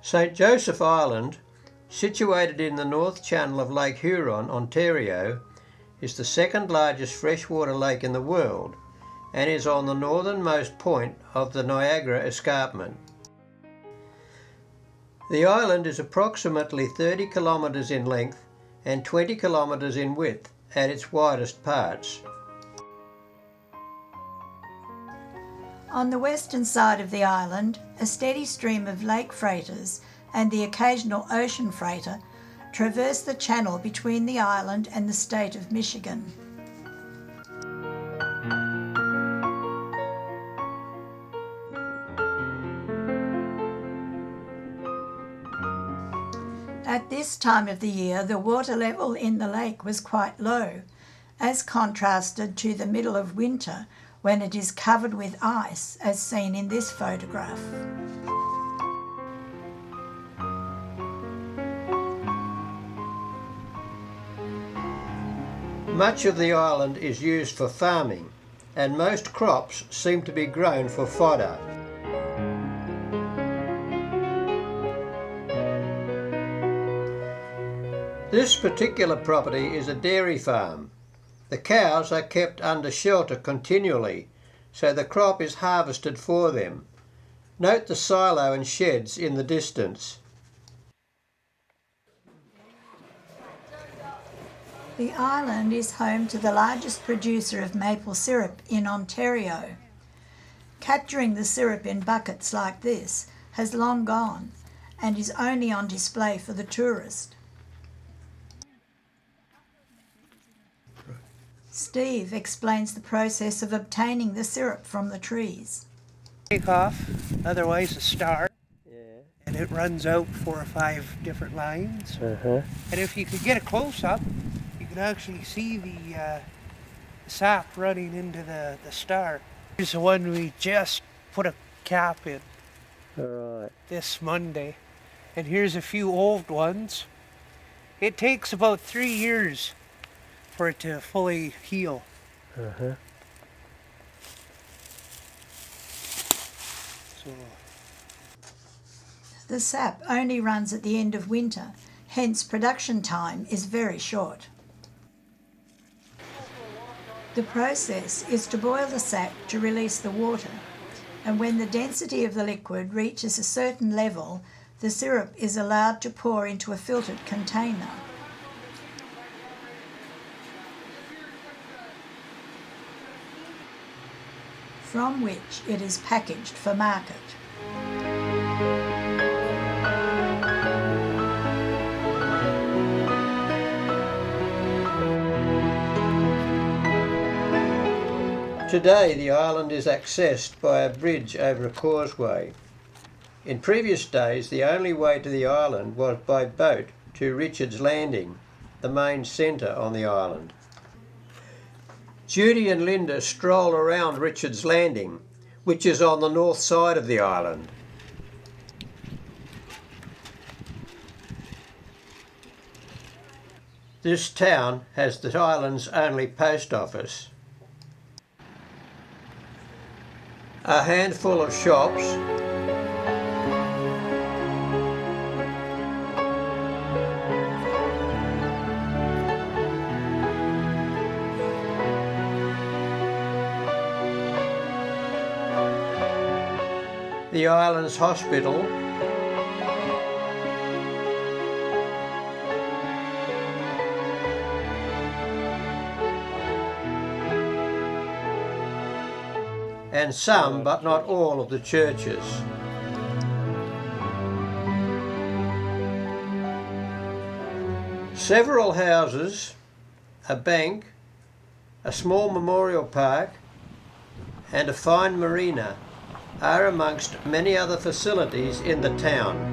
St. Joseph Island, situated in the North Channel of Lake Huron, Ontario, is the second largest freshwater lake in the world and is on the northernmost point of the Niagara Escarpment. The island is approximately 30 kilometres in length and 20 kilometres in width at its widest parts. On the western side of the island, a steady stream of lake freighters and the occasional ocean freighter traverse the channel between the island and the state of Michigan. At this time of the year, the water level in the lake was quite low, as contrasted to the middle of winter when it is covered with ice, as seen in this photograph. Much of the island is used for farming, and most crops seem to be grown for fodder. This particular property is a dairy farm. The cows are kept under shelter continually, so the crop is harvested for them. Note the silo and sheds in the distance. The island is home to the largest producer of maple syrup in Ontario. Capturing the syrup in buckets like this has long gone and is only on display for the tourist. Steve explains the process of obtaining the syrup from the trees. Take off, otherwise a star, and it runs out 4 or 5 different lines. And if you could get a close-up, you can actually see the sap running into the star. Here's the one we just put a cap in this Monday. And here's a few old ones. It takes about 3 years for it to fully heal. The sap only runs at the end of winter, hence production time is very short. The process is to boil the sap to release the water, and when the density of the liquid reaches a certain level, the syrup is allowed to pour into a filtered container. From which it is packaged for market. Today the island is accessed by a bridge over a causeway. In previous days the only way to the island was by boat to Richard's Landing, the main centre on the island. Judy and Linda stroll around Richard's Landing, which is on the north side of the island. This town has the island's only post office. A handful of shops, the island's hospital, and some, but not all, of the churches. Several houses, a bank, a small memorial park, and a fine marina are amongst many other facilities in the town.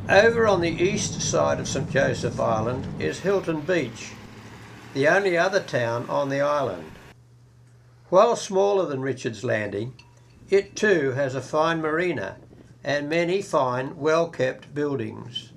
Over on the east side of St Joseph Island is Hilton Beach, the only other town on the island. While smaller than Richard's Landing, it too has a fine marina and many fine, well-kept buildings.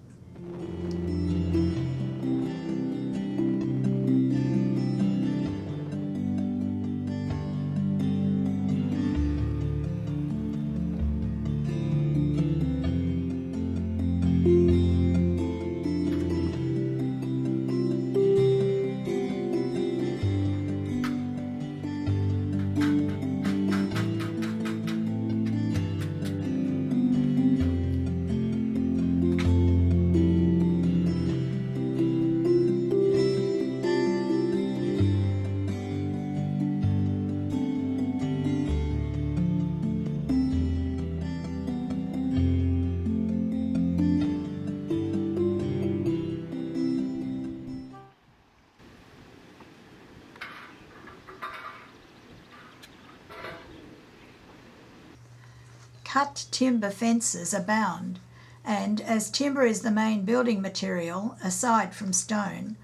Cut timber fences abound, and as timber is the main building material, aside from stone,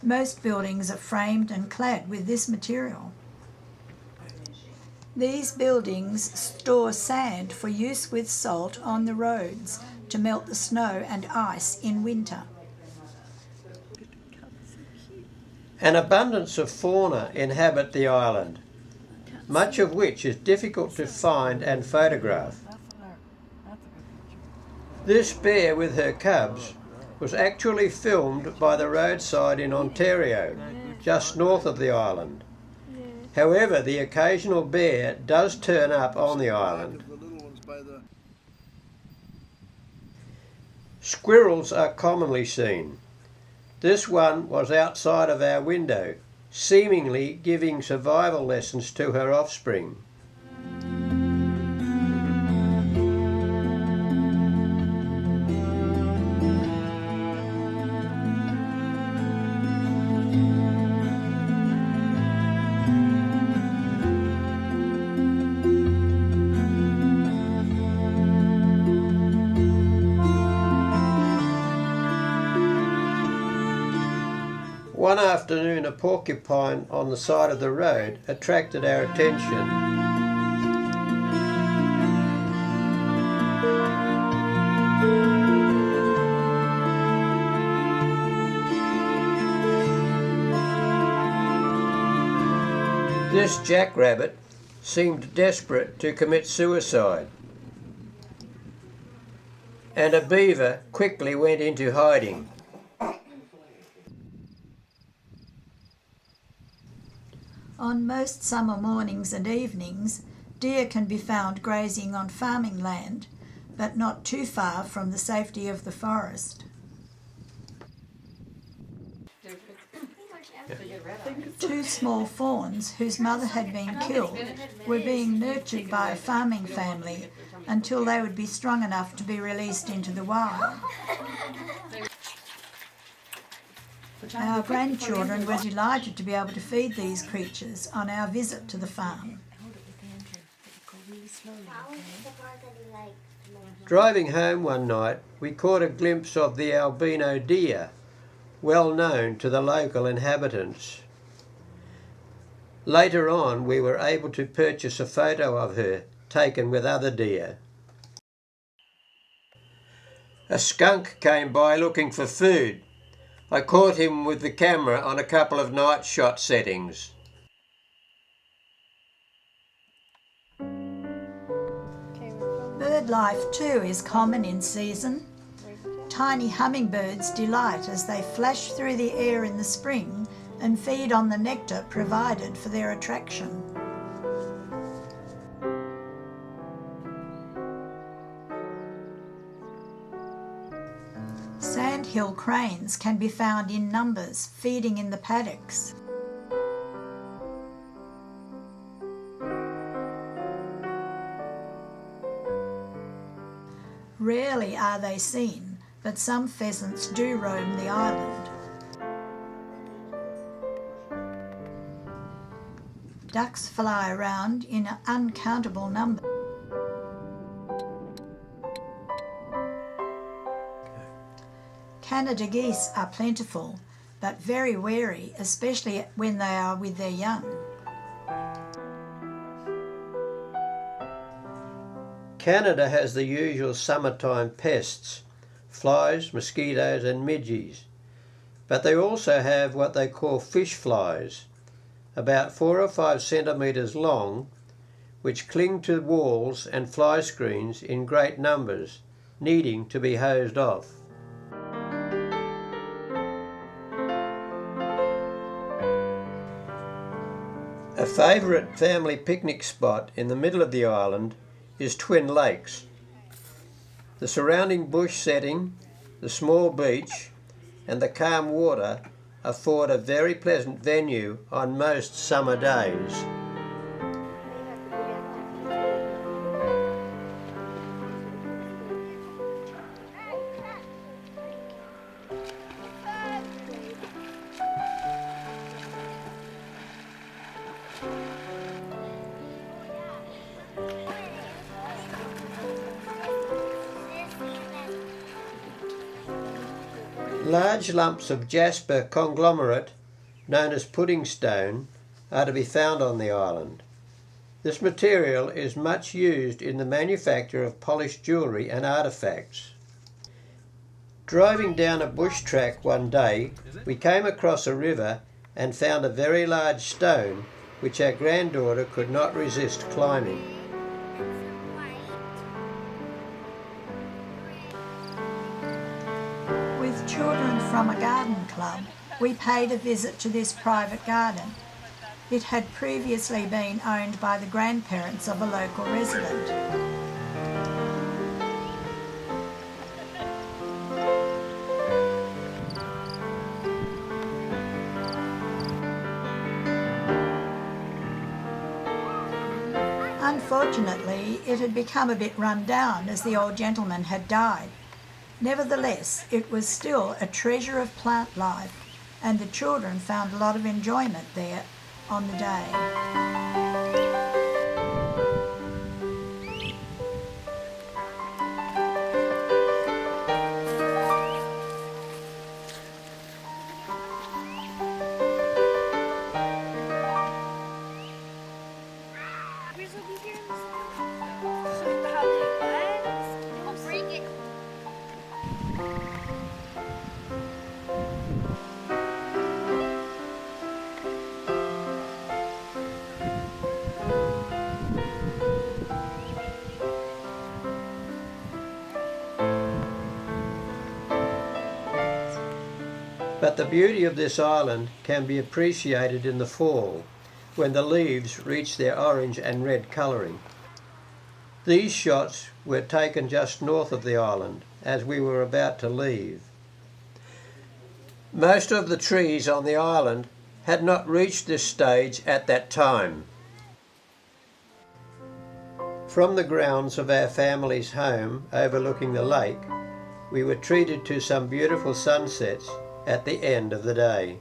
most buildings are framed and clad with this material. These buildings store sand for use with salt on the roads to melt the snow and ice in winter. An abundance of fauna inhabit the island, much of which is difficult to find and photograph. This bear with her cubs was actually filmed by the roadside in Ontario, just north of the island. However, the occasional bear does turn up on the island. Squirrels are commonly seen. This one was outside of our window, seemingly giving survival lessons to her offspring. One afternoon, a porcupine on the side of the road attracted our attention. This jackrabbit seemed desperate to commit suicide, and a beaver quickly went into hiding. On most summer mornings and evenings, deer can be found grazing on farming land, but not too far from the safety of the forest. Two small fawns, whose mother had been killed, were being nurtured by a farming family until they would be strong enough to be released into the wild. Our grandchildren were delighted to be able to feed these creatures on our visit to the farm. Driving home one night, we caught a glimpse of the albino deer, well known to the local inhabitants. Later on, we were able to purchase a photo of her, taken with other deer. A skunk came by looking for food. I caught him with the camera on a couple of night shot settings. Birdlife too is common in season. Tiny hummingbirds delight as they flash through the air in the spring and feed on the nectar provided for their attraction. Sandhill cranes can be found in numbers feeding in the paddocks. Rarely are they seen, but some pheasants do roam the island. Ducks fly around in uncountable numbers. Canada geese are plentiful, but very wary, especially when they are with their young. Canada has the usual summertime pests, flies, mosquitoes and midges, but they also have what they call fish flies, about 4 or 5 centimetres long, which cling to walls and fly screens in great numbers, needing to be hosed off. A favourite family picnic spot in the middle of the island is Twin Lakes. The surrounding bush setting, the small beach and the calm water afford a very pleasant venue on most summer days. Large lumps of jasper conglomerate, known as pudding stone, are to be found on the island. This material is much used in the manufacture of polished jewellery and artefacts. Driving down a bush track one day, we came across a river and found a very large stone which our granddaughter could not resist climbing. With children from a garden club, we paid a visit to this private garden. It had previously been owned by the grandparents of a local resident. Unfortunately, it had become a bit run down as the old gentleman had died. Nevertheless, it was still a treasure of plant life, and the children found a lot of enjoyment there on the day. But the beauty of this island can be appreciated in the fall, when the leaves reach their orange and red colouring. These shots were taken just north of the island, as we were about to leave. Most of the trees on the island had not reached this stage at that time. From the grounds of our family's home overlooking the lake, we were treated to some beautiful sunsets at the end of the day.